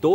2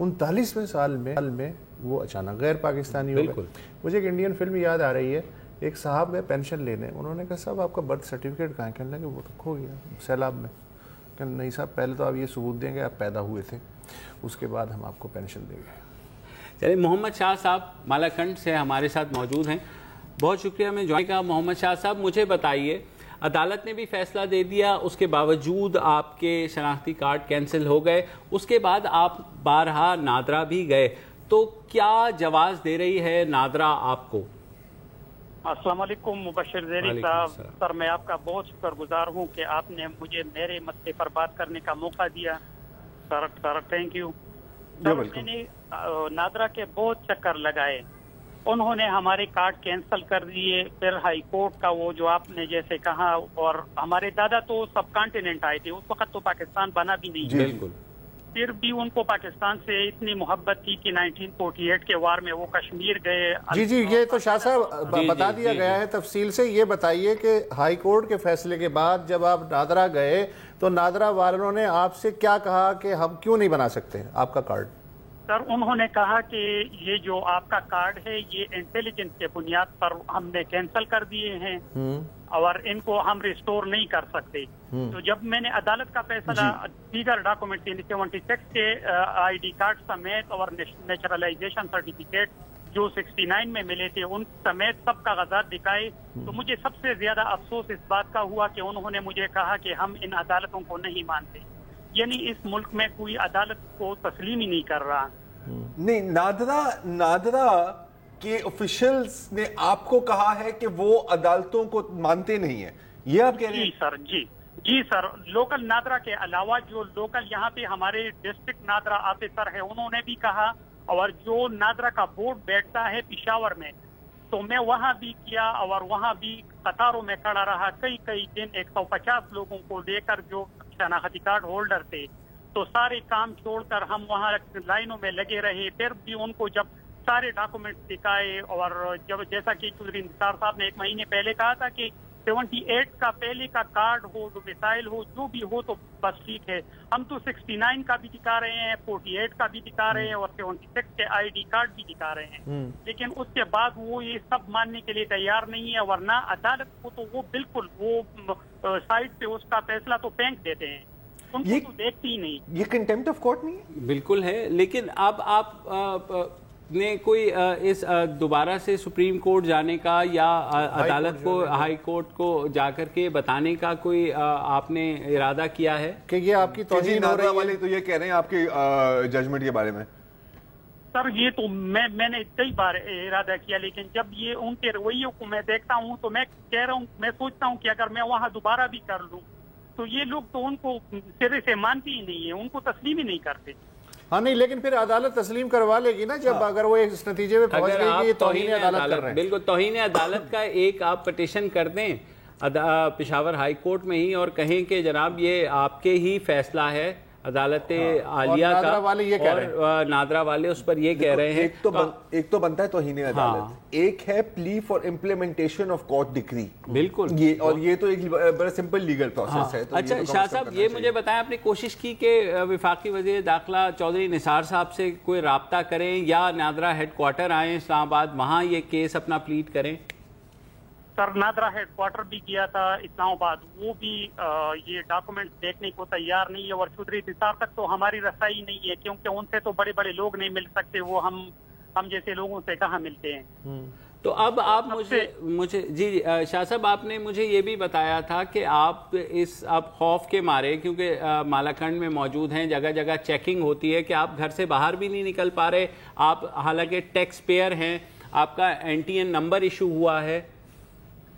39ویں سال میں وہ اچانک غیر پاکستانی ہو گئے. مجھے ایک انڈین فلم یاد آ رہی ہے, ایک صاحب گئے پینشن لینے, انہوں نے کہا صاحب آپ کا برتھ سرٹیفکیٹ کہاں ہے؟ کہنے لگے وہ تو کھو گیا سیلاب میں. کہ نہیں صاحب پہلے تو آپ یہ ثبوت دیں گے آپ پیدا ہوئے تھے, اس کے بعد ہم آپ کو پینشن دیں گے. چلیے, محمد شاہ صاحب مالاکنڈ سے ہمارے ساتھ موجود ہیں, بہت شکریہ ہمیں جوائن کا. محمد شاہ صاحب مجھے بتائیے, عدالت نے بھی فیصلہ دے دیا, اس کے باوجود آپ کے شناختی کارڈ کینسل ہو گئے, اس کے بعد آپ بارہا نادرا بھی گئے, تو کیا جواز دے رہی ہے نادرا آپ کو؟ السلام علیکم مبشر زیری صاحب. سر میں آپ کا بہت شکر گزار ہوں کہ آپ نے مجھے میرے مسئلے پر بات کرنے کا موقع دیا. Sir thank you. میں نے نادرا کے بہت چکر لگائے, انہوں نے ہمارے کارڈ کینسل کر دیے. پھر ہائی کورٹ کا وہ جو آپ نے جیسے کہا, اور ہمارے دادا تو سب کانٹیننٹ آئے تھے, اس وقت تو پاکستان بنا بھی نہیں. بالکل. پھر بھی ان کو پاکستان سے اتنی محبت تھی کہ 1948 کے وار میں وہ کشمیر گئے. جی یہ تو شاہ صاحب بتا دیا گیا ہے تفصیل سے. یہ بتائیے کہ ہائی کورٹ کے فیصلے کے بعد جب آپ نادرا گئے تو نادرا والوں نے آپ سے کیا کہا کہ ہم کیوں نہیں بنا سکتے آپ کا کارڈ؟ سر انہوں نے کہا کہ یہ جو آپ کا کارڈ ہے یہ انٹیلیجنس کے بنیاد پر ہم نے کینسل کر دیے ہیں اور ان کو ہم ریسٹور نہیں کر سکتے. تو جب میں نے عدالت کا فیصلہ دیگر ڈاکومنٹ 76 کے آئی ڈی کارڈ سمیت اور نیچرلائزیشن سرٹیفکیٹ جو 69 میں ملے تھے ان سمیت سب کاغذات دکھائے, تو مجھے سب سے زیادہ افسوس اس بات کا ہوا کہ انہوں نے مجھے کہا کہ ہم ان عدالتوں کو نہیں مانتے. یعنی اس ملک میں کوئی عدالت کو تسلیم ہی نہیں کر رہا. نہیں, نادرا کے آفیشلز نے آپ کو کہا ہے کہ وہ عدالتوں کو مانتے نہیں ہیں, یہ آپ کہہ رہے ہیں؟ جی سر, جی سر. لوکل نادرا کے علاوہ جو لوکل یہاں پہ ہمارے ڈسٹرکٹ نادرا آفیسر ہے انہوں نے بھی کہا, اور جو نادرا کا بورڈ بیٹھتا ہے پشاور میں, تو میں وہاں بھی کیا اور وہاں بھی قطاروں میں کھڑا رہا کئی دن 150 لوگوں کو لے کر جو شناختی کارڈ ہولڈر تھے, تو سارے کام چھوڑ کر ہم وہاں لائنوں میں لگے رہے. پھر بھی ان کو جب سارے ڈاکومنٹس دکھائے, اور جب جیسا کہ چودھری نثار صاحب نے 1 مہینے پہلے کہا تھا کہ 78 کا پہلے کا کارڈ ہو, ڈومیسائل ہو, جو بھی ہو تو بس ٹھیک ہے. ہم تو 69 کا بھی دکھا رہے ہیں, 48 کا بھی دکھا رہے ہیں, اور 76 کے آئی ڈی کارڈ بھی دکھا رہے ہیں, لیکن اس کے بعد وہ یہ سب ماننے کے لیے تیار نہیں ہے. ورنہ عدالت کو تو وہ بالکل وہ سائڈ پہ اس کا فیصلہ تو پھینک دیتے ہیں, ان کو تو دیکھتی ہی نہیں. یہ کنٹیمپٹ آف کورٹ نہیں ہے؟ بالکل ہے, لیکن اب آپ نے کوئی اس دوبارہ سے سپریم کورٹ جانے کا یا عدالت کو ہائی کورٹ کو جا کر کے بتانے کا کوئی آپ نے ارادہ کیا ہے کہ یہ آپ کی توہین ہو رہی ہے؟ تو یہ کہہ رہے ہیں آپ کے ججمنٹ کے بارے میں. سر یہ تو میں نے کئی بار ارادہ کیا, لیکن جب یہ ان کے رویوں کو میں دیکھتا ہوں تو میں کہہ رہا ہوں, میں سوچتا ہوں کہ اگر میں وہاں دوبارہ بھی کر لوں تو یہ لوگ تو ان کو سرے سے مانتی ہی نہیں ہے, ان کو تسلیم ہی نہیں کرتے. ہاں نہیں, لیکن پھر عدالت تسلیم کروا لے گی نا جب اگر وہ اس نتیجے میں پہنچ گئی کہ یہ توہین عدالت کر رہے ہیں. بالکل توہین عدالت کا ایک آپ پٹیشن کر دیں پشاور ہائی کورٹ میں ہی, اور کہیں کہ جناب یہ آپ کے ہی فیصلہ ہے عدالت عالیہ کا, اور نادرا والے اس پر یہ کہہ رہے ہیں. ایک تو بنتا ہے توہین عدالت, ایک ہے پلی فار امپلیمنٹیشن آف کورٹ ڈکری. بالکل, اور یہ تو ایک بڑا سمپل لیگل پروسیس ہے. اچھا شاہ صاحب یہ مجھے بتائیں, آپ نے کوشش کی کہ وفاقی وزیر داخلہ چودھری نثار صاحب سے کوئی رابطہ کریں یا نادرا ہیڈ کوارٹر آئیں اسلام آباد, وہاں یہ کیس اپنا پلیٹ کریں؟ سر نادرا ہیڈ کوارٹر بھی گیا تھا اسلام آباد, وہ بھی یہ ڈاکومنٹس دیکھنے کو تیار نہیں ہے, اور چودھری نثار تک تو ہماری رسائی نہیں ہے, کیونکہ ان سے تو بڑے بڑے لوگ نہیں مل سکتے, وہ ہم جیسے لوگوں سے کہاں ملتے ہیں. تو اب آپ مجھے جی شاہ صاحب آپ نے مجھے یہ بھی بتایا تھا کہ آپ اب خوف کے مارے, کیونکہ مالاکنڈ میں موجود ہیں, جگہ جگہ چیکنگ ہوتی ہے, کہ آپ گھر سے باہر بھی نہیں نکل پا رہے. آپ حالانکہ ٹیکس پیئر ہیں, آپ کا NTN نمبر ایشو ہوا ہے.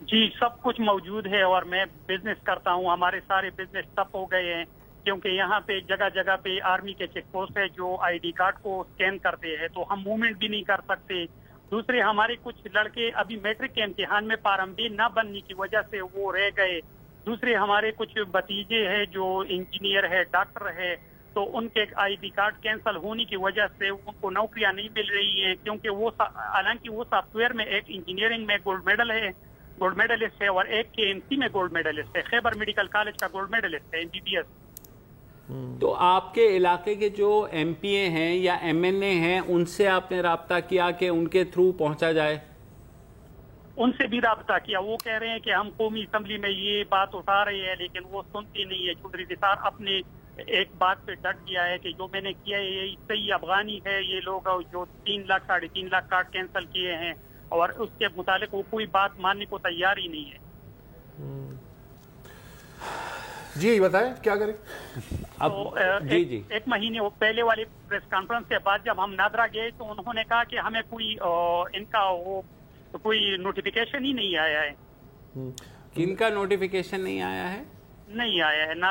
جی سب کچھ موجود ہے, اور میں بزنس کرتا ہوں, ہمارے سارے بزنس ٹپ ہو گئے ہیں, کیونکہ یہاں پہ جگہ جگہ پہ آرمی کے چیک پوسٹ ہے جو آئی ڈی کارڈ کو اسکین کرتے ہیں, تو ہم موومنٹ بھی نہیں کر سکتے. دوسرے ہمارے کچھ لڑکے ابھی میٹرک کے امتحان میں پارمبی نہ بننے کی وجہ سے وہ رہ گئے. دوسرے ہمارے کچھ بھتیجے ہیں جو انجینئر ہے, ڈاکٹر ہے, تو ان کے آئی ڈی کارڈ کینسل ہونے کی وجہ سے ان کو نوکریاں نہیں مل رہی ہیں, کیونکہ وہ حالانکہ وہ سافٹ ویئر میں ایک انجینئرنگ میں گولڈ میڈلسٹ ہے, اور ایک KMC میں گولڈ میڈلسٹ ہے, خیبر میڈیکل کالج کا گولڈ میڈلسٹ ہے MBBS. تو آپ کے علاقے کے جو ایم پی اے ہیں یا ایم این اے ہیں ان سے آپ نے رابطہ کیا کہ ان کے تھرو پہنچا جائے؟ ان سے بھی رابطہ کیا، وہ کہہ رہے ہیں کہ ہم قومی اسمبلی میں یہ بات اٹھا رہے ہیں لیکن وہ سنتی نہیں ہے. چودھری نثار اپنے ایک بات پہ ڈٹ گیا ہے کہ جو میں نے کیا ہے یہ صحیح افغانی ہے. یہ لوگ جو 3 لاکھ 3.5 لاکھ کارڈ کینسل کیے ہیں اور اس کے متعلق وہ کوئی بات ماننے کو تیار ہی نہیں ہے. جی بتائیں کیا کریں. ایک مہینے پہلے والی پریس کانفرنس کے بعد جب ہم نادرا گئے تو انہوں نے کہا کہ ہمیں کوئی ان کا وہ کوئی نوٹیفیکیشن ہی نہیں آیا ہے. کن کا نوٹیفیکیشن نہیں آیا ہے؟ نہیں آیا ہے. نہ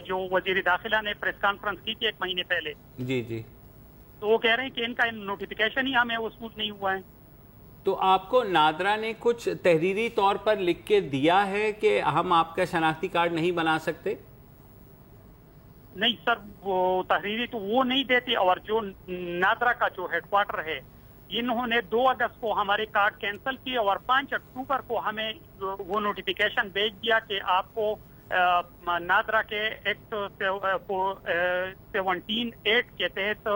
جو وزیر داخلہ نے پریس کانفرنس کی تھی 1 مہینے پہلے، جی تو وہ کہہ رہے ہیں کہ ان کا نوٹیفیکیشن ہی ہمیں وصول نہیں ہوا ہے. تو آپ کو نادرا نے کچھ تحریری طور پر لکھ کے دیا ہے کہ ہم آپ کا شناختی کارڈ نہیں بنا سکتے؟ نہیں سر، وہ تحریری تو وہ نہیں دیتے. اور جو نادرا کا جو ہیڈ کوارٹر ہے انہوں نے 2 اگست کو ہمارے کارڈ کینسل کیے اور 5 اکتوبر کو ہمیں وہ نوٹیفیکیشن بھیج دیا کہ آپ کو نادرا کے ایکٹ 17(8) کے تحت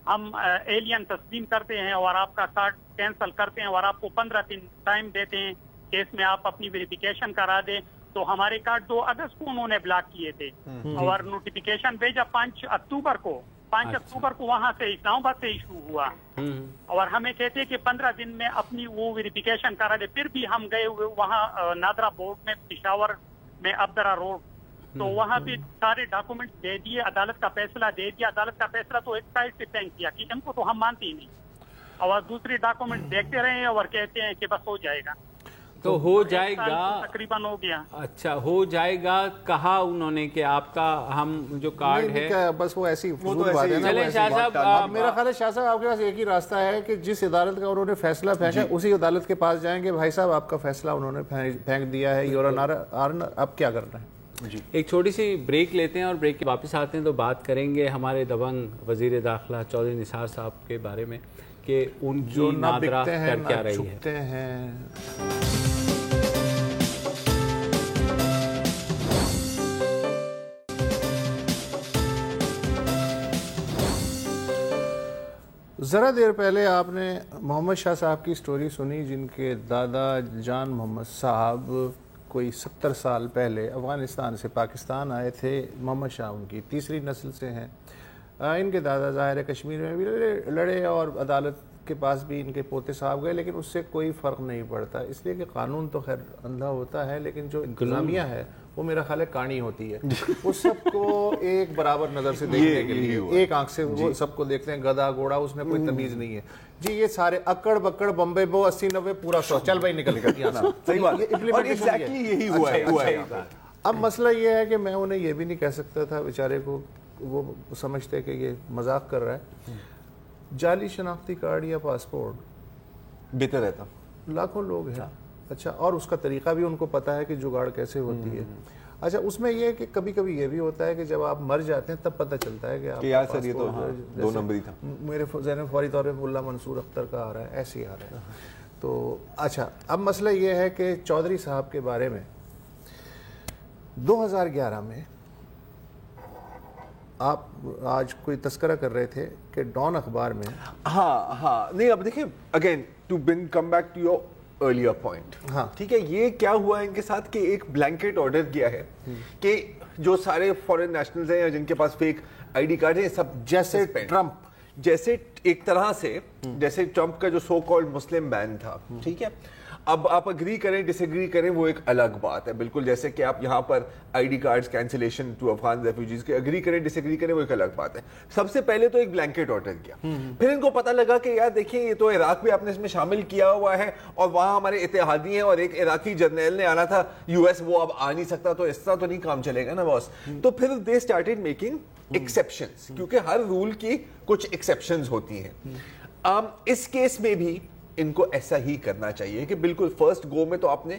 ہم ایلین تسلیم کرتے ہیں اور آپ کا کارڈ کینسل کرتے ہیں اور آپ کو 15 دن ٹائم دیتے ہیں کہ اس میں آپ اپنی ویریفیکیشن کرا دیں. تو ہمارے کارڈ 2 اگست کو انہوں نے بلاک کیے تھے اور نوٹیفیکیشن بھیجا 5 اکتوبر کو. 5 اکتوبر کو وہاں سے اسلام آباد سے ایشو ہوا اور ہمیں کہتے کہ 15 دن میں اپنی وہ ویریفیکیشن کرا دے. پھر بھی ہم گئے ہوئے وہاں نادرا بورڈ میں پشاور میں ابدرا روڈ، تو وہاں پہ سارے ڈاکومنٹ دے دیے، عدالت کا فیصلہ دے دیا. عدالت کا فیصلہ تو ایک سائڈ سے پینک کیا کہ ان کو تو ہم مانتے ہی نہیں اور دوسری ڈاکومنٹ دیکھتے رہے اور کہتے ہیں کہ بس ہو جائے گا. تو ہو جائے گا، تقریباً ہو گیا. اچھا ہو جائے گا کہا انہوں نے کہ آپ کا ہم جو کارڈ ہے بس وہ ایسی فضول بات ہے. چلیں شاہ صاحب، میرا خیال ہے شاہ صاحب آپ کے پاس ایک ہی راستہ ہے کہ جس عدالت کا انہوں نے فیصلہ پھینکا اسی عدالت کے پاس جائیں گے. بھائی صاحب آپ کا فیصلہ انہوں نے پھینک دیا ہے، یور آنر، اب کیا کرنا ہے؟ ایک چھوٹی سی بریک لیتے ہیں اور بریک کے واپس آتے ہیں تو بات کریں گے ہمارے دبنگ وزیر داخلہ چودھری نثار صاحب کے بارے میں کہ ان کی نادرا کر کیا رہی ہے. ذرا دیر پہلے آپ نے محمد شاہ صاحب کی سٹوری سنی، جن کے دادا جان محمد صاحب کوئی 70 سال پہلے افغانستان سے پاکستان آئے تھے. محمد شاہ ان کی تیسری نسل سے ہیں. ان کے دادا ظاہر کشمیر میں بھی لڑے اور عدالت کے پاس بھی ان کے پوتے صاحب گئے، لیکن اس سے کوئی فرق نہیں پڑتا، اس لیے کہ قانون تو خیر اندھا ہوتا ہے لیکن جو انتظامیہ ہے وہ میرا خیال ہے کانی ہوتی ہے. وہ سب کو ایک برابر نظر سے دیکھنے کے لیے ایک آنکھ سے وہ سب کو دیکھتے ہیں. گدھا گھوڑا اس میں کوئی تمیز نہیں ہے. جی یہ سارے اکڑ بکڑ بمبے بو 80-90 پورا 100 چل بھائی نکل گیا. صحیح بات یہی ہوا ہے. اب مسئلہ یہ ہے کہ میں انہیں یہ بھی نہیں کہہ سکتا تھا بیچارے کو، وہ سمجھتے کہ یہ مذاق کر رہا ہے. جعلی شناختی کارڈ یا پاسپورٹ بہتر رہتا، لاکھوں لوگ ہیں. اچھا، اور اس کا طریقہ بھی ان کو پتا ہے کہ جگاڑ کیسے ہوتی ہے. اچھا، اس میں یہ ہے کہ کبھی کبھی یہ بھی ہوتا ہے کہ جب آپ مر جاتے ہیں تب پتہ چلتا ہے کہ آپ یار سر یہ تو 2 نمبری تھا. میرے ذہن میں فوری طور پہ ملا منصور اختر کا آ رہا ہے، ایسے ہی آ رہا ہے. تو اچھا، اب مسئلہ یہ ہے کہ چودھری صاحب کے بارے میں 2011 میں آپ آج کوئی تذکرہ کر رہے تھے کہ ڈان اخبار میں ہاں نہیں، اب دیکھیں again to come back to your earlier point. ہاں ٹھیک ہے، یہ کیا ہوا ان کے ساتھ کہ ایک بلینکٹ آرڈر کیا ہے کہ جو سارے فورن نیشنلز ہیں جن کے پاس فیک آئی ڈی کارڈ ہیں سب جیسے ٹرمپ، جیسے ایک طرح سے جیسے ٹرمپ کا جو سو کالڈ مسلم بین تھا، ٹھیک ہے. اب آپ اگری کریں ڈس ایگری کریں وہ ایک الگ بات ہے بالکل، جیسے کہ آپ یہاں پر I D cards cancellation to Afghan refugees کے اگری کریں ڈس ایگری کریں وہ ایک الگ بات ہے. سب سے پہلے تو ایک بلینکٹ آرڈر کیا، پھر ان کو پتہ لگا کہ یار دیکھیں یہ تو عراق بھی آپ نے اس میں شامل کیا ہوا ہے اور وہاں ہمارے اتحادی ہیں اور ایک عراقی جرنیل نے آنا تھا یو ایس، وہ اب آ نہیں سکتا، تو اس طرح تو نہیں کام چلے گا نا باس. تو پھر دے اسٹارٹڈ میکنگ ایکسیپشنز، کیونکہ ہر رول کی کچھ ایکسیپشنز ہوتی ہیں. اس کیس میں بھی ان کو ایسا ہی کرنا چاہیے کہ بالکل فرسٹ گو میں تو آپ نے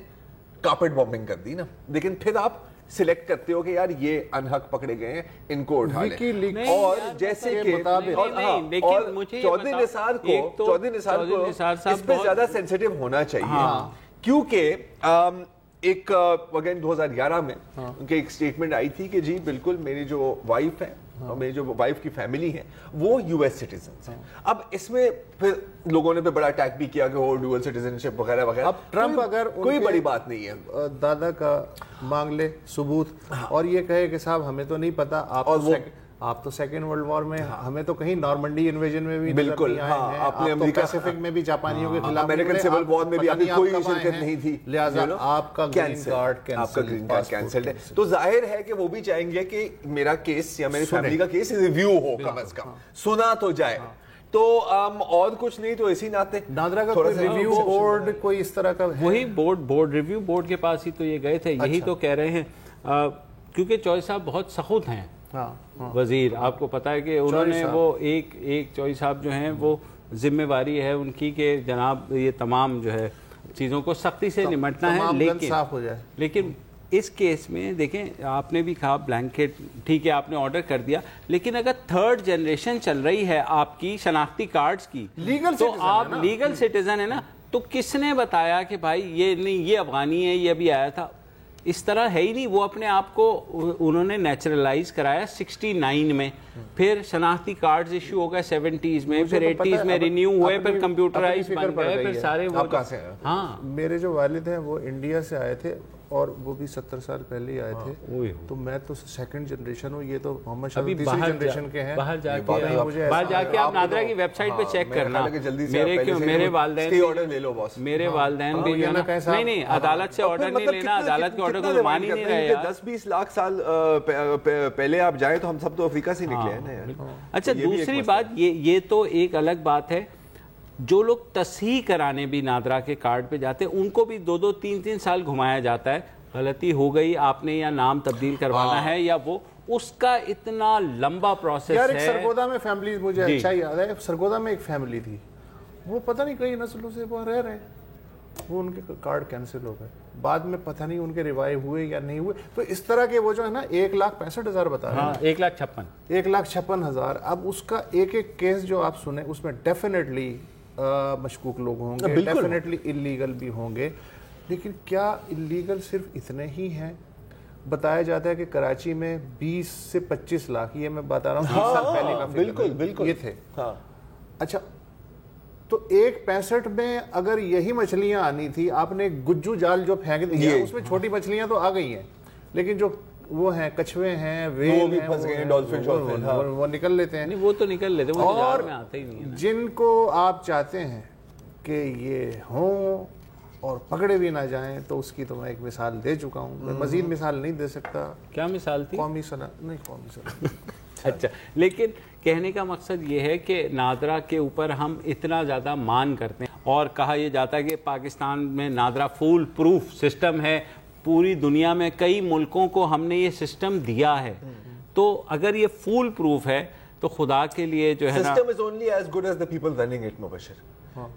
کارپیٹ بمبنگ کر دی نا، لیکن پھر آپ سلیکٹ کرتے ہو کہ یار یہ انحق پکڑے گئے ہیں ان کو اٹھا لیں. اور جیسے کہ چودھری نثار کو اس پہ زیادہ سینسیٹیو ہونا چاہیے، کیونکہ ایک اگین 2011 میں ان کے ایک سٹیٹمنٹ آئی تھی کہ جی بالکل میری جو وائف ہے اور میری جو وائف کی فیملی ہے وہ US سٹیزنز ہیں. اب اس میں پھر لوگوں نے بڑا اٹیک بھی کیا کہ وہ ڈوئل سٹیزنشپ وغیرہ وغیرہ. اب ٹرمپ اگر کوئی بڑی بات نہیں ہے, دادا کا مانگ لے ثبوت اور یہ کہے کہ صاحب ہمیں تو نہیں پتا, آپ تو سیکنڈ ورلڈ وار میں, ہمیں تو کہیں نارمنڈی انویژن میں بھی بالکل, آپ نے امریکہ پیسیفک میں بھی جاپانیوں کے خلاف, امریکن سول وار میں بھی آپ کی کوئی شرکت نہیں تھی, لہٰذا آپ کا گرین کارڈ کینسلڈ ہے. تو ظاہر ہے کہ وہ بھی چاہیں گے کہ میرا کیس یا میری فیملی کا کیس ریویو ہو, کم از کم سنا تو جائے. تو اور کچھ نہیں تو اسی ناطے نادرا کا کوئی ریویو بورڈ کوئی اس طرح کا, وہی بورڈ ریویو بورڈ کے پاس ہی تو یہ گئے تھے, یہی تو کہہ رہے ہیں کیونکہ چوئی صاحب بہت سخت ہیں وزیر. آپ کو پتا ہے کہ انہوں نے وہ ایک چوئی صاحب جو ہیں وہ ذمہ واری ہے ان کی کہ جناب یہ تمام جو ہے چیزوں کو سختی سے نمٹنا ہے. لیکن اس کیس میں دیکھیں آپ نے بھی کہا بلینکٹ ٹھیک ہے آپ نے آرڈر کر دیا, لیکن اگر تھرڈ جنریشن چل رہی ہے آپ کی شناختی کارڈز کی تو آپ لیگل سٹیزن ہے نا, تو کس نے بتایا کہ بھائی یہ نہیں یہ افغانی ہے یہ ابھی آیا تھا, اس طرح ہے ہی نہیں. وہ اپنے آپ کو انہوں نے نیچرلائز کرایا 69 میں, پھر شناختی کارڈز ایشو ہو گئے 70s میں, پھر 80s میں رینیو ہوئے, پھر کمپیوٹرائز بن گئے, پھر سارے وہ. ہاں میرے جو والد ہیں وہ انڈیا سے آئے تھے اور وہ بھی 70 سال پہلے ہی آئے تھے, تو میں تو سیکنڈ جنریشن ہوں, یہ تو محمد شاہ تیسری جنریشن کے ہیں. باہر جا کے آپ نادرا کی ویب سائٹ پہ چیک کرنا. میرے والدین بھی نہیں عدالت سے آرڈر نہیں لینا, عدالت کے آرڈر کو مان ہی نہیں رہے. 10-20 لاکھ سال پہلے آپ جائیں تو ہم سب تو افریقہ سے نکلے ہیں. اچھا دوسری بات یہ تو ایک الگ بات ہے, جو لوگ تصحیح کرانے بھی نادرا کے کارڈ پہ جاتے ہیں ان کو بھی 2-3 سال گھمایا جاتا ہے. غلطی ہو گئی آپ نے یا نام تبدیل کروانا ہے یا وہ, اس کا اتنا لمبا پروسیس ہے. یار ایک سرگودا میں فیملی مجھے اچھا یاد ہے, سرگودا میں ایک فیملی تھی, وہ پتہ نہیں کئی نسلوں سے وہ رہ رہے, وہ ان کے کارڈ کینسل ہو گئے, بعد میں پتہ نہیں ان کے ریوائیو ہوئے یا نہیں ہوئے. تو اس طرح کے وہ جو ہے نا 1,65,000 بتا رہے ہیں, 1,56,000. اب اس کا ایک ایک کیس جو آپ سنیں اس میں ڈیفینیٹلی مشکوک لوگ ہوں گے, ڈیفینیٹلی انلیگل بھی ہوں گے. لیکن کیا انلیگل صرف اتنے ہی ہیں؟ بتایا جاتا ہے کہ کراچی میں 20 سے 25 لاکھ, یہ میں بتا رہا ہوں 20 سال پہلے کا بالکل یہ تھے. اچھا تو 1.65 میں اگر یہی مچھلیاں آنی تھی, آپ نے گجو جال جو پھینک دیا اس میں چھوٹی مچھلیاں تو آ گئی ہیں, لیکن جو وہ ہیں کچھوے ہیں, ویل ہیں, وہ نکل لیتے ہیں. وہ تو نکل لیتے ہیں, اور جن کو آپ چاہتے ہیں کہ یہ ہوں اور پکڑے بھی نہ جائیں, تو اس کی تو میں ایک مثال دے چکا ہوں, میں مزید مثال نہیں دے سکتا. کیا مثال تھی؟ قومی صلاح. اچھا, لیکن کہنے کا مقصد یہ ہے کہ نادرا کے اوپر ہم اتنا زیادہ مان کرتے ہیں, اور کہا یہ جاتا ہے کہ پاکستان میں نادرا فول پروف سسٹم ہے, پوری دنیا میں کئی ملکوں کو ہم نے یہ سسٹم دیا ہے. تو اگر یہ فول پروف ہے تو خدا کے لیے جو ہے نا, system is only as good as the people running it. Mubashir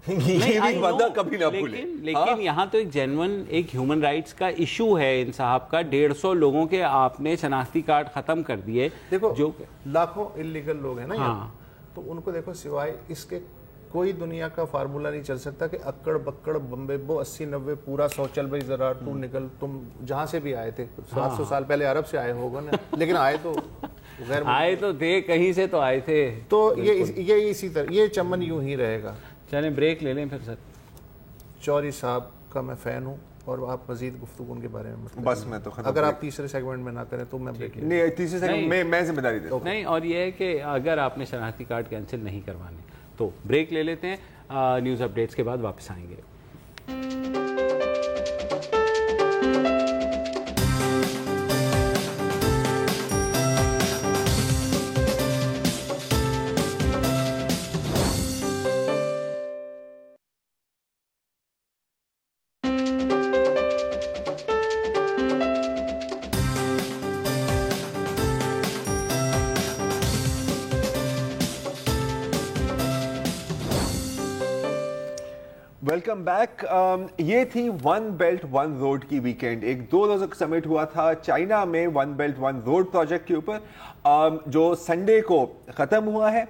یہ بھی بندہ کبھی نہ بھولے. لیکن یہاں تو ایک جینون ایک ہیومن رائٹس کا ایشو ہے ان صاحب کا. 150 لوگوں کے آپ نے شناختی کارڈ ختم کر دیے. دیکھو جو لاکھوں انلیگل لوگ ہیں نا یہاں, تو ان کو دیکھو سوائے اس کے کوئی دنیا کا فارمولا نہیں چل سکتا کہ اکڑ بکڑ بمبے بو 80-90 پورا 100 چل بھائی ذرا تو نکل, تم جہاں سے بھی آئے تھے 700 سال پہلے عرب سے آئے ہوگا نا, لیکن آئے تو تھے کہیں سے تو آئے تھے. تو یہ اسی طرح یہ چمن یوں ہی رہے گا. چلیں بریک لے لیں پھر. سر چوری صاحب کا میں فین ہوں, اور آپ مزید گفتگو ان کے بارے میں بس میں تو اگر آپ تیسرے سیگمنٹ میں نہ کریں تو میں بریک لیں. نہیں, تیسرے سیگمنٹ میں ذمہ داری دیتا ہوں. نہیں, اور یہ ہے کہ اگر آپ نے شناختی کارڈ کینسل نہیں کروانے تو بریک لے لیتے ہیں, نیوز اپڈیٹس کے بعد واپس آئیں گے. Welcome back. یہ تھی ون بیلٹ ون روڈ کی ویکینڈ. ایک 2 روزہ سمٹ ہوا تھا چائنا میں one belt one road project کے اوپر, جو سنڈے کو ختم ہوا ہے,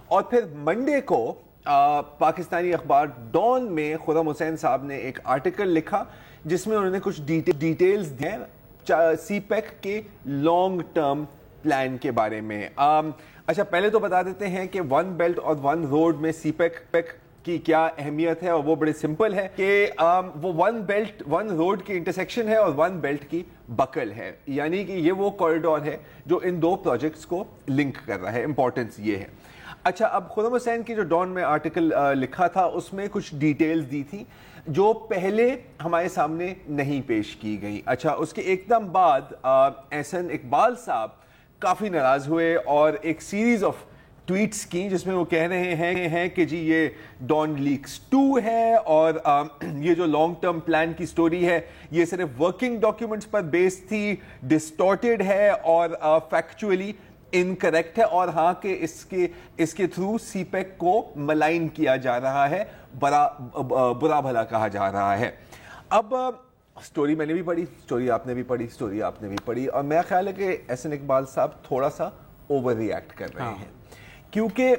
اور پھر منڈے کو پاکستانی اخبار ڈان میں خرم حسین صاحب نے ایک آرٹیکل لکھا جس میں انہوں نے کچھ ڈیٹیلز دیے سی پیک کے لانگ ٹرم پلان کے بارے میں. اچھا پہلے تو بتا دیتے ہیں کہ ون بیلٹ اور ون روڈ میں سی پیک کی کیا اہمیت ہے, اور وہ بڑے سمپل ہے کہ وہ ون بیلٹ ون روڈ کی انٹرسیکشن ہے اور ون بیلٹ کی بکل ہے, یعنی کہ یہ وہ کوریڈور ہے جو ان دو پروجیکٹس کو لنک کر رہا ہے. امپورٹنس یہ ہے. اچھا اب خرم حسین کی جو ڈان میں آرٹیکل لکھا تھا اس میں کچھ ڈیٹیلز دی تھی جو پہلے ہمارے سامنے نہیں پیش کی گئی. اچھا اس کے ایک دم بعد احسن اقبال صاحب کافی ناراض ہوئے اور ایک سیریز آف ٹویٹس کی جس میں وہ کہہ رہے ہیں کہ جی یہ ڈان لیکس 2 ہے اور یہ جو لانگ ٹرم پلان کی سٹوری ہے یہ صرف ورکنگ ڈاکیومنٹس پر بیس تھی, ڈسٹورٹڈ ہے اور فیکچولی انکریکٹ ہے, اور ہاں کہ اس کے تھرو سی پیک کو ملائن کیا جا رہا ہے, برا بھلا کہا جا رہا ہے. اب سٹوری میں نے بھی پڑھی, سٹوری آپ نے بھی پڑھی, سٹوری آپ نے بھی پڑھی, اور میرا خیال ہے کہ احسن اقبال صاحب تھوڑا سا اوور ری ایکٹ کر رہے ہیں, کیونکہ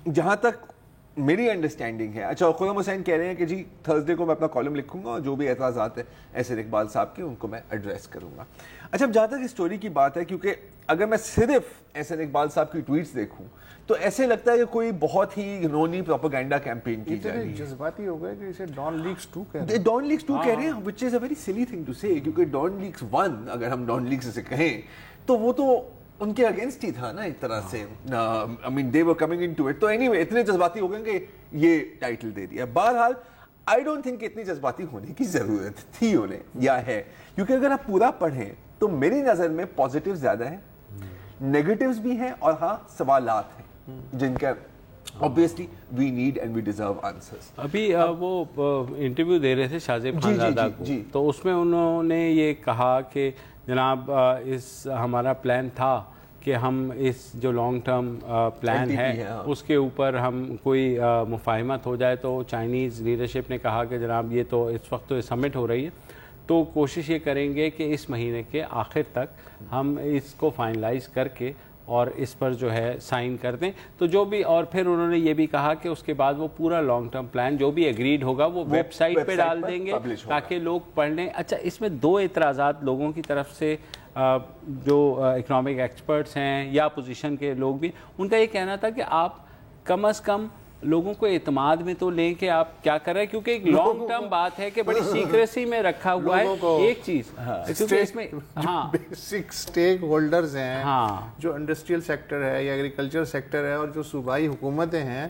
جہاں تک میری انڈرسٹینڈنگ ہے. اچھا خرم حسین کہہ رہے ہیں کہ جی تھرسڈے کو میں اپنا کالم لکھوں گا اور جو بھی اعتراضات ہیں احسن اقبال صاحب کے ان کو میں ایڈریس کروں گا. اچھا اب جہاں تک اسٹوری کی بات ہے, کیونکہ اگر میں صرف احسن اقبال صاحب کی ٹویٹس دیکھوں تو ایسے لگتا ہے کہ کوئی بہت ہی گھنونی پروپیگنڈا کیمپین کی جا رہی ہے. جذباتی ہو گئے کہ اسے ڈان لیکس 2 کہہ رہے ہیں. ڈان لیکس 2 کہہ رہے ہیں, which is a very silly thing to say, کیونکہ ڈان لیکس 1 اگر ہم ڈان لیکس سے کہیں تو وہ تو ان کے اگینسٹ ہی تھا نا ایک طرح سے. I mean they were coming into it. تو anyway اتنے جذباتی ہو گئے کہ یہ ٹائٹل دے دیا. بہرحال I don't think اتنی جذباتی ہونے کی ضرورت تھی انہیں یا ہے, کیونکہ اگر آپ پورا پڑھیں تو میری نظر میں پازیٹیو زیادہ ہیں, نیگیٹیوز بھی ہیں, اور ہاں سوالات ہیں جن کا obviously we need and we deserve answers. ابھی وہ انٹرویو دے رہے تھے شاہزیب خانزادہ کو, تو اس میں انہوں نے یہ کہا کہ جناب اس ہمارا پلان تھا کہ ہم اس جو لانگ ٹرم پلان ہے اس کے اوپر ہم کوئی مفاہمت ہو جائے, تو چائنیز لیڈرشپ نے کہا کہ جناب یہ تو اس وقت تو سمٹ ہو رہی ہے, تو کوشش یہ کریں گے کہ اس مہینے کے آخر تک ہم اس کو فائنلائز کر کے اور اس پر جو ہے سائن کر دیں. تو جو بھی, اور پھر انہوں نے یہ بھی کہا کہ اس کے بعد وہ پورا لانگ ٹرم پلان جو بھی ایگریڈ ہوگا وہ ویب سائٹ پہ ڈال دیں گے تاکہ لوگ پڑھ لیں. اچھا اس میں 2 اعتراضات لوگوں کی طرف سے, جو اکنامک ایکسپرٹس ہیں یا اپوزیشن کے لوگ بھی, ان کا یہ کہنا تھا کہ آپ کم از کم لوگوں کو اعتماد میں تو لیں کہ آپ کیا کر رہے ہیں, کیونکہ ایک لانگ ٹرم بات ہے کہ بڑی سیکریسی میں رکھا ہوا ہے. ایک چیز کیونکہ اس میں بیسک سٹیک ہولڈرز ہیں, جو انڈسٹریل سیکٹر ہے یا ایگریکلچر سیکٹر ہے اور جو صوبائی حکومتیں ہیں,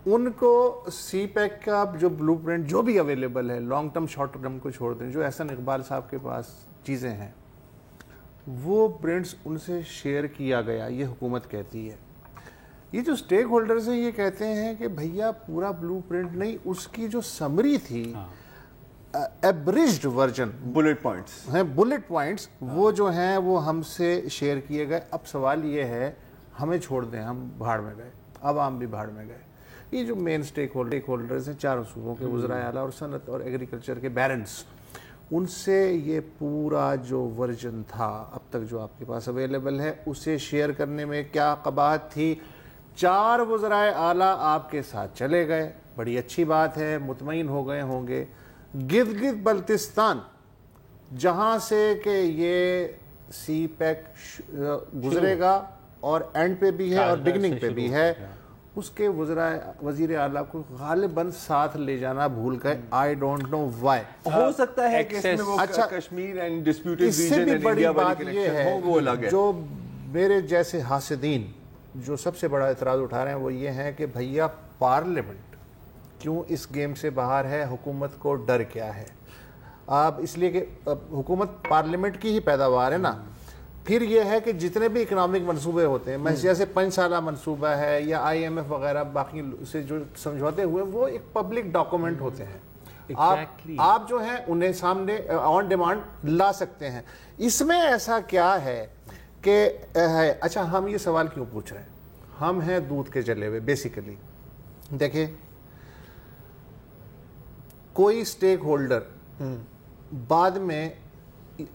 ان کو سی پیک کا جو بلو پرنٹ جو بھی اویلیبل ہے, لانگ ٹرم شارٹ ٹرم کو چھوڑ دیں, جو احسن اقبال صاحب کے پاس چیزیں ہیں وہ پرنٹس ان سے شیئر کیا گیا, یہ حکومت کہتی ہے. یہ جو سٹیک ہولڈرز ہیں یہ کہتے ہیں کہ بھیا پورا بلو پرنٹ نہیں, اس کی جو سمری تھی ایبریجڈ ورژن, بلٹ پوائنٹس ہیں, بلٹ پوائنٹس وہ جو ہیں وہ ہم سے شیئر کیے گئے. اب سوال یہ ہے ہمیں چھوڑ دیں, ہم بھاڑ میں گئے, عوام بھی بھاڑ میں گئے. یہ جو مین سٹیک ہولڈرز ہیں 4 صوبوں کے وزرائے اعلیٰ اور صنعت اور ایگریکلچر کے بیرنٹس, ان سے یہ پورا جو ورژن تھا اب تک جو آپ کے پاس اویلیبل ہے اسے شیئر کرنے میں کیا قباحت تھی. 4 وزرائے اعلیٰ آپ کے ساتھ چلے گئے, بڑی اچھی بات ہے, مطمئن ہو گئے ہوں گے. گلگت بلتستان جہاں سے کہ یہ سی پیک گزرے گا اور اینڈ پہ بھی ہے اور بگننگ پہ بھی ہے, اس کے وزیر اعلیٰ کو غالباً ساتھ لے جانا بھول گئے. I don't know Y. ہو سکتا ہے کہ اس میں وہ کشمیر اینڈ ڈسپیوٹڈ ریجن, اس سے بھی بڑی بات یہ ہے جو میرے جیسے حاسدین جو سب سے بڑا اعتراض اٹھا رہے ہیں وہ یہ ہے کہ بھیا پارلیمنٹ کیوں اس گیم سے باہر ہے, حکومت کو ڈر کیا ہے. آپ اس لیے کہ حکومت پارلیمنٹ کی ہی پیداوار ہے نا. پھر یہ ہے کہ جتنے بھی اکنامک منصوبے ہوتے ہیں, جیسے 5 سالہ منصوبہ ہے یا IMF وغیرہ باقی سے جو سمجھوتے ہوئے, وہ ایک پبلک ڈاکومنٹ ہوتے ہیں. آپ جو ہیں انہیں سامنے آن ڈیمانڈ لا سکتے ہیں. اس میں ایسا کیا ہے کہ اچھا ہم یہ سوال کیوں پوچھ رہے ہیں, ہم ہیں دودھ کے جلے ہوئے. بیسیکلی دیکھیں, کوئی سٹیک ہولڈر بعد میں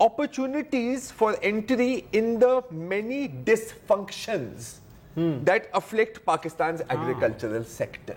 opportunities for entry in the many dysfunctions that afflict Pakistan's agricultural sector.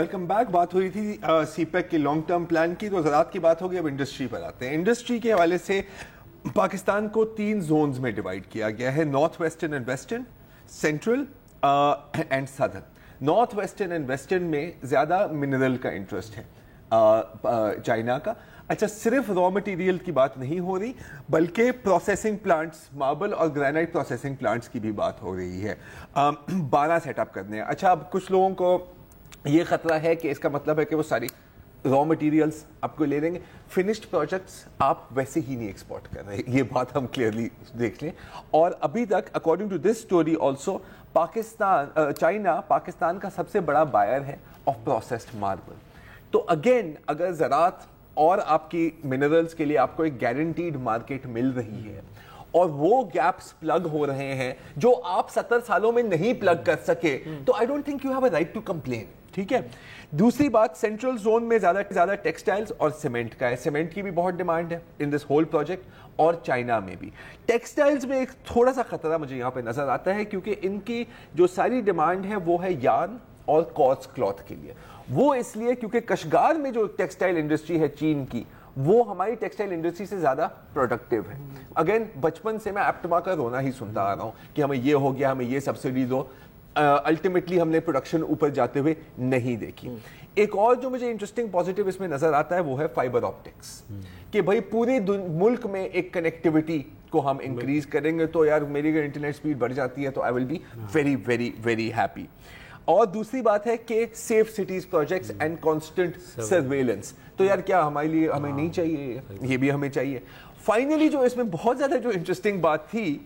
Welcome back. بات ہو رہی تھی سی پیک کے لانگ ٹرم پلان کی, تو زراعت کی بات ہوگی. اب انڈسٹری پر آتے ہیں. انڈسٹری کے حوالے سے پاکستان کو 3 زونز میں ڈیوائڈ کیا گیا ہے, north western and western, central and southern. North western and western میں زیادہ منرل کا انٹرسٹ ہے چائنا کا. اچھا, صرف را مٹیریل کی بات نہیں ہو رہی بلکہ پروسیسنگ پلانٹس, ماربل اور گرینائٹ پروسیسنگ پلانٹس کی بھی بات ہو رہی ہے. 12 سیٹ اپ کرنے ہیں. اچھا, اب کچھ لوگوں کو یہ خطرہ ہے کہ اس کا مطلب ہے کہ وہ ساری را مٹیریلس آپ کو لے لیں گے, فنشڈ پروجیکٹس آپ ویسے ہی نہیں ایکسپورٹ کر رہے. یہ بات ہم کلیئرلی دیکھ لیں. اور ابھی تک according to this story also China Pakistan کا سب سے بڑا بائر ہے آف پروسیسڈ ماربل. تو اگین اگر زراعت اور آپ کی منرلز کے لیے آپ کو ایک گارنٹیڈ مارکیٹ مل رہی ہے اور وہ گیپس پلگ ہو رہے ہیں جو آپ 70 سالوں میں نہیں پلگ کر سکے, تو I don't think you have a right to complain. ٹھیک ہے. دوسری بات, سینٹرل زون میں زیادہ ٹیکسٹائلز اور سیمنٹ کا ہے. سیمنٹ کی بھی بہت ڈیمانڈ ہے ان دس ہول پروجیکٹ, اور چائنا میں بھی. ٹیکسٹائلز میں ایک تھوڑا سا خطرہ مجھے یہاں پہ نظر آتا ہے کیونکہ ان کی جو ساری ڈیمانڈ ہے وہ ہے یارن اور کارس کلاتھ کے لیے. وہ اس لیے کیونکہ کشگار میں جو ٹیکسٹائل انڈسٹری ہے چین کی, وہ ہماری ٹیکسٹائل انڈسٹری سے زیادہ پروڈکٹیو ہے. اگین بچپن سے میں ایپٹما کا رونا ہی سنتا آ رہا ہوں کہ ہمیں یہ ہو گیا, ہمیں یہ سبسڈی دو. الٹیمیٹلی ہم نے پروڈکشن اوپر جاتے ہوئے نہیں دیکھی. ایک اور جو مجھے انٹرسٹنگ پازیٹیو اس میں نظر آتا ہے وہ ہے فائبر آپٹکس, کہ بھائی پورے ملک میں ایک کنیکٹیوٹی کو ہم انکریز کریں گے تو یار میری اگر انٹرنیٹ سپیڈ بڑھ جاتی ہے تو I will be very very very happy. اور دوسری بات ہے کہ safe cities projects and constant surveillance, تو یار کیا ہمارے لیے ہمیں نہیں چاہیے, یہ بھی ہمیں چاہیے. فائنلی جو اس میں بہت زیادہ جو انٹرسٹنگ بات تھی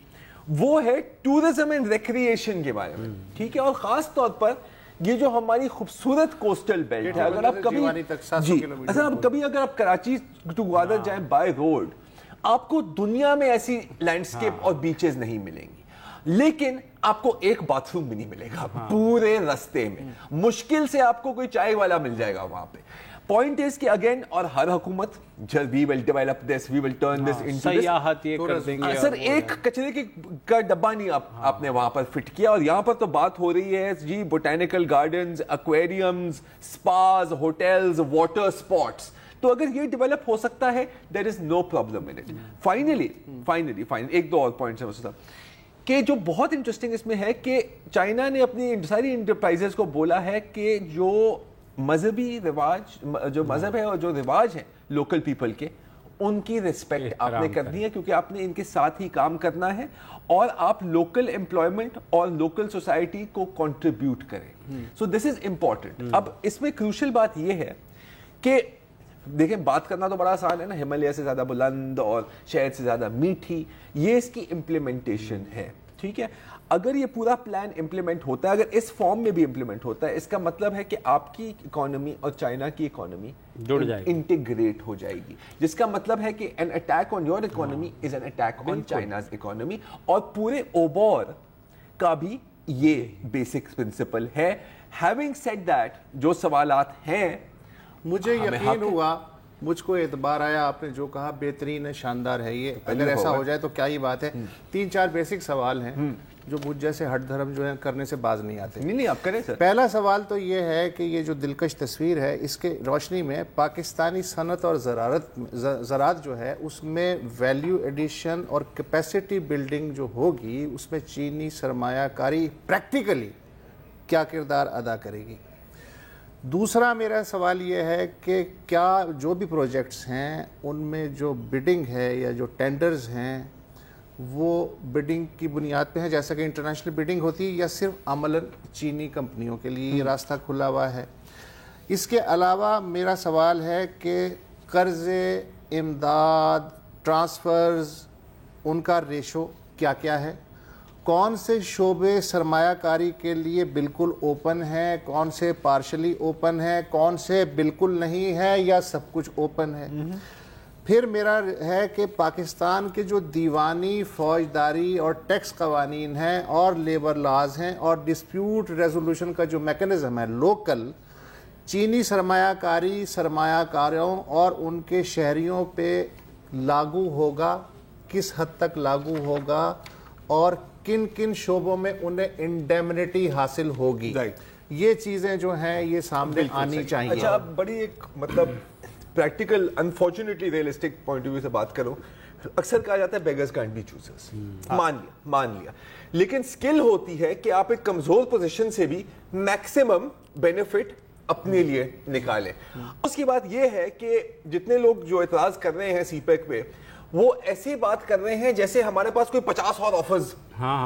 وہ ہے ٹورزم اینڈ ریکریشن کے بارے میں. ٹھیک ہے, اور خاص طور پر یہ جو ہماری خوبصورت کوسٹل بیلٹ ہے, اگر آپ کراچی ٹو گوادر جائیں بائی روڈ, آپ کو دنیا میں ایسی لینڈسکیپ اور بیچز نہیں ملیں گی, لیکن آپ کو ایک باتھ روم بھی نہیں ملے گا پورے رستے میں. مشکل سے آپ کو کوئی چائے والا مل جائے گا وہاں پہ. پوائنٹ از کہ اگین, اور ہر حکومت we will develop this, we will turn this into سیاحت یہ کر دیں گے. سر ایک کچرے کا ڈبہ نہیں آپ نے وہاں پر فٹ کیا, اور یہاں پر تو بات ہو رہی ہے جی botanical gardens, aquariums, spas, hotels, water spots. تو اگر یہ ڈیولپ ہو سکتا ہے there is no problem in it. Finally ایک دو اور پوائنٹس ہیں صاحب کہ جو بہت انٹرسٹنگ اس میں ہے کہ چائنا نے اپنی ساری انٹرپرائزز کو بولا ہے کہ جو مذہبی رواج, جو مذہب ہے اور جو رواج ہیں لوکل پیپل کے, ان کی ریسپیکٹ آپ نے کرنی ہے کیونکہ آپ نے ان کے ساتھ ہی کام کرنا ہے, اور آپ لوکل امپلائمنٹ اور لوکل سوسائٹی کو کنٹریبیوٹ کریں. سو دس از امپورٹنٹ. اب اس میں کروشل بات یہ ہے کہ دیکھیں, بات کرنا تو بڑا آسان ہے نا, ہمالیہ سے زیادہ بلند اور شہد سے زیادہ میٹھی, یہ اس کی امپلیمنٹیشن ہے. ٹھیک ہے, اگر یہ پورا پلان امپلیمنٹ ہوتا ہے, اگر اس فارم میں بھی امپلیمنٹ ہوتا ہے, اس کا مطلب ہے کہ آپ کی اکانومی اور چائنا کی اکانومی جڑ جائے گی, انٹیگریٹ ہو جائے گی, جس کا مطلب ہے کہ an attack on your economy is an attack on China's economy. اور پورے اوبور کا بھی یہ بیسک پرنسپل ہے. Having said that, جو سوالات ہیں مجھے یقین ہوا, مجھ کو اعتبار آیا, آپ نے جو کہا بہترین ہے, شاندار ہے یہ. اگر ایسا ہو جائے تو کیا ہی بات ہے. 3-4 بیسک سوال ہیں جو مجھ جیسے ہٹ دھرم جو ہے کرنے سے باز نہیں آتے. نہیں آپ کریں سر. پہلا سوال تو یہ ہے کہ یہ جو دلکش تصویر ہے, اس کے روشنی میں پاکستانی صنعت اور زراعت جو ہے اس میں ویلیو ایڈیشن اور کیپیسٹی بلڈنگ جو ہوگی, اس میں چینی سرمایہ کاری پریکٹیکلی کیا کردار ادا کرے گی. دوسرا میرا سوال یہ ہے کہ کیا جو بھی پروجیکٹس ہیں ان میں جو بڈنگ ہے یا جو ٹینڈرز ہیں وہ بڈنگ کی بنیاد پہ ہیں جیسا کہ انٹرنیشنل بڈنگ ہوتی ہے, یا صرف عملاً چینی کمپنیوں کے لیے یہ راستہ کھلا ہوا ہے. اس کے علاوہ میرا سوال ہے کہ قرضے, امداد, ٹرانسفرز, ان کا ریشو کیا کیا ہے, کون سے شعبے سرمایہ کاری کے لیے بالکل اوپن ہیں, کون سے پارشلی اوپن ہیں, کون سے بالکل نہیں ہے یا سب کچھ اوپن ہے. پھر میرا ہے کہ پاکستان کے جو دیوانی, فوجداری اور ٹیکس قوانین ہیں اور لیبر لاز ہیں اور ڈسپیوٹ ریزولوشن کا جو میکنزم ہے لوکل, چینی سرمایہ کاروں اور ان کے شہریوں پہ لاگو ہوگا, کس حد تک لاگو ہوگا, اور کن کن شعبوں میں انہیں انڈیمنٹی حاصل ہوگی. یہ چیزیں جو ہیں یہ سامنے آنی چاہیے. اچھا بڑی ایک مطلب practical unfortunately realistic point of view سے بات کروں, اکثر کہا جاتا ہے بیگرز کینٹ بی چوزرز, مان لیا, لیکن سکل ہوتی ہے کہ آپ ایک کمزور پوزیشن سے بھی میکسیمم بینیفٹ اپنے لیے نکالیں. اس کی بات یہ ہے کہ جتنے لوگ جو اعتراض کر رہے ہیں سی پیک پہ, وہ ایسی بات کر رہے ہیں جیسے ہمارے پاس کوئی 50 اور آفرز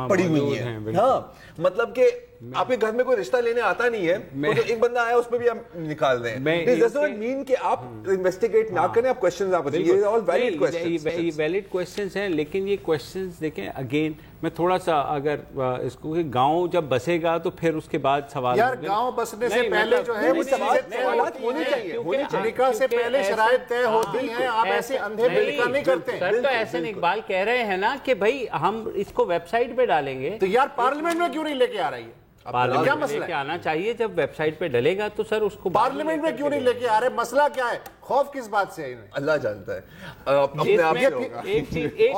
پڑی ہوئی ہیں. ہاں مطلب کہ آپ کے گھر میں کوئی رشتہ لینے آتا نہیں ہے تو ایک بندہ آیا اس پہ بھی ہم نکال رہے ہیں. This does not mean کہ آپ انویسٹیگیٹ نہ کریں, آپ کوسچنز آپ پوچھیں, یہ all valid questions. Valid questions ہیں, لیکن یہ کوسچنز دیکھیں اگین میں تھوڑا سا اگر اس کو کہ گاؤں جب بسے گا تو پھر اس کے بعد سوال یار گاؤں بسنے سے پہلے جو ہے وہ سوالات ہونے چاہیے, نکاح سے پہلے شرائط طے ہوتی ہیں, آپ ایسے اندھے پہ نکاح نہیں کرتے. سر تو احسن اقبال کہہ رہے ہیں نا کہ بھائی ہم اس کو ویب سائٹ پہ ڈالیں گے, تو یار پارلیمنٹ میں کیوں نہیں لے کے آ رہی ہے؟ پارلیمنٹ میں لے کے آنا چاہیے, جب ویب سائٹ پہ ڈلے گا تو سر اس کو پارلیمنٹ میں کیوں نہیں لے کے آ رہے؟ مسئلہ کیا ہے؟ خوف کس بات سے ہے؟ اللہ جانتا ہے اپنے آپ سے ہوگا.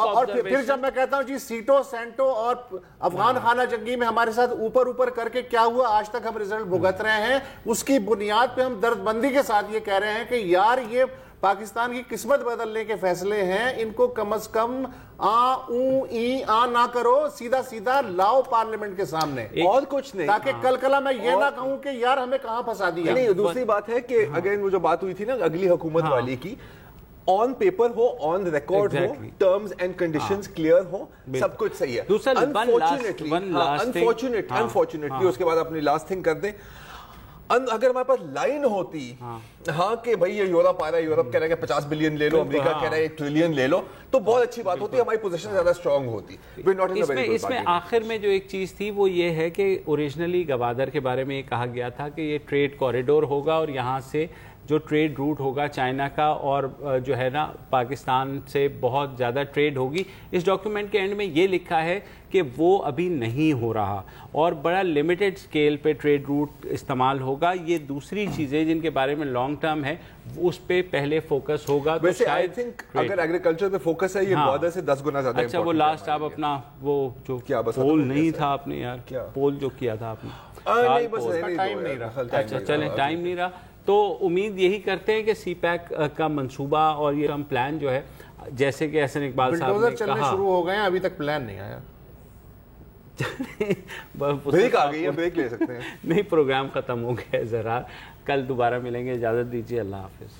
اور پھر جب میں کہتا ہوں جی سیٹو سینٹو اور افغان خانہ جنگی میں ہمارے ساتھ اوپر کر کے کیا ہوا, آج تک ہم رزلٹ بھگت رہے ہیں, اس کی بنیاد پہ ہم درد بندی کے ساتھ یہ کہہ رہے ہیں کہ یار یہ پاکستان کی قسمت بدلنے کے فیصلے ہیں, ان کو کم از کم نہ کرو, سیدھا لاؤ پارلیمنٹ کے سامنے, اور کچھ نہیں, تاکہ کل میں یہ نہ کہوں کہ یار ہمیں کہاں پھنسا دیا. نہیں, دوسری بات ہے کہ اگین وہ جو بات ہوئی تھی نا اگلی حکومت والی کی, آن پیپر ہو, آن ریکارڈ ہو, ٹرمز اینڈ کنڈیشنز کلیئر ہو, سب کچھ صحیح ہے. انفارچونیٹلی اس کے بعد اپنی لاسٹ تھنگ کر دیں, اگر ہمارے پاس لائن ہوتی ہاں کہ بھائی یہ یورپ آ رہا ہے, یورپ کہہ رہا ہے کہ 50 بلین لے لو, امریکہ کہہ رہا ہے 1 ٹریلین لے لو, تو بہت اچھی بات ہوتی, ہماری پوزیشن زیادہ اسٹرانگ ہوتی. اس میں آخر میں جو ایک چیز تھی وہ یہ ہے کہ اوریجنلی گوادر کے بارے میں یہ کہا گیا تھا کہ یہ ٹریڈ کوریڈور ہوگا, اور یہاں سے جو ٹریڈ روٹ ہوگا چائنا کا اور جو ہے نا پاکستان سے بہت زیادہ ٹریڈ ہوگی. اس ڈاکیومنٹ کے اینڈ میں یہ لکھا ہے کہ وہ ابھی نہیں ہو رہا اور بڑا لمیٹڈ سکیل پہ ٹریڈ روٹ استعمال ہوگا. یہ دوسری چیزیں جن کے بارے میں لانگ ٹرم ہے اس پہ پہلے فوکس ہوگا. تو شاید اگر ایگریکلچر پہ فوکس ہے, یہ بارڈر سے 10 گنا زیادہ. اچھا وہ لاسٹ آپ اپنا وہ جو پول نہیں تھا آپ نے یار, پول جو کیا تھا آپ نے, ٹائم نہیں رہا. اچھا چلیں ٹائم نہیں رہا, تو امید یہی کرتے ہیں کہ سی پیک کا منصوبہ اور یہ ہم پلان جو ہے جیسے کہ احسن اقبال صاحب نے چلنے شروع ہو گئے ہیں, ابھی تک پلان نہیں آیا. بریک آ گئی ہے, بریک لے سکتے ہیں. نہیں, پروگرام ختم ہو گیا ذرا, کل دوبارہ ملیں گے, اجازت دیجیے, اللہ حافظ.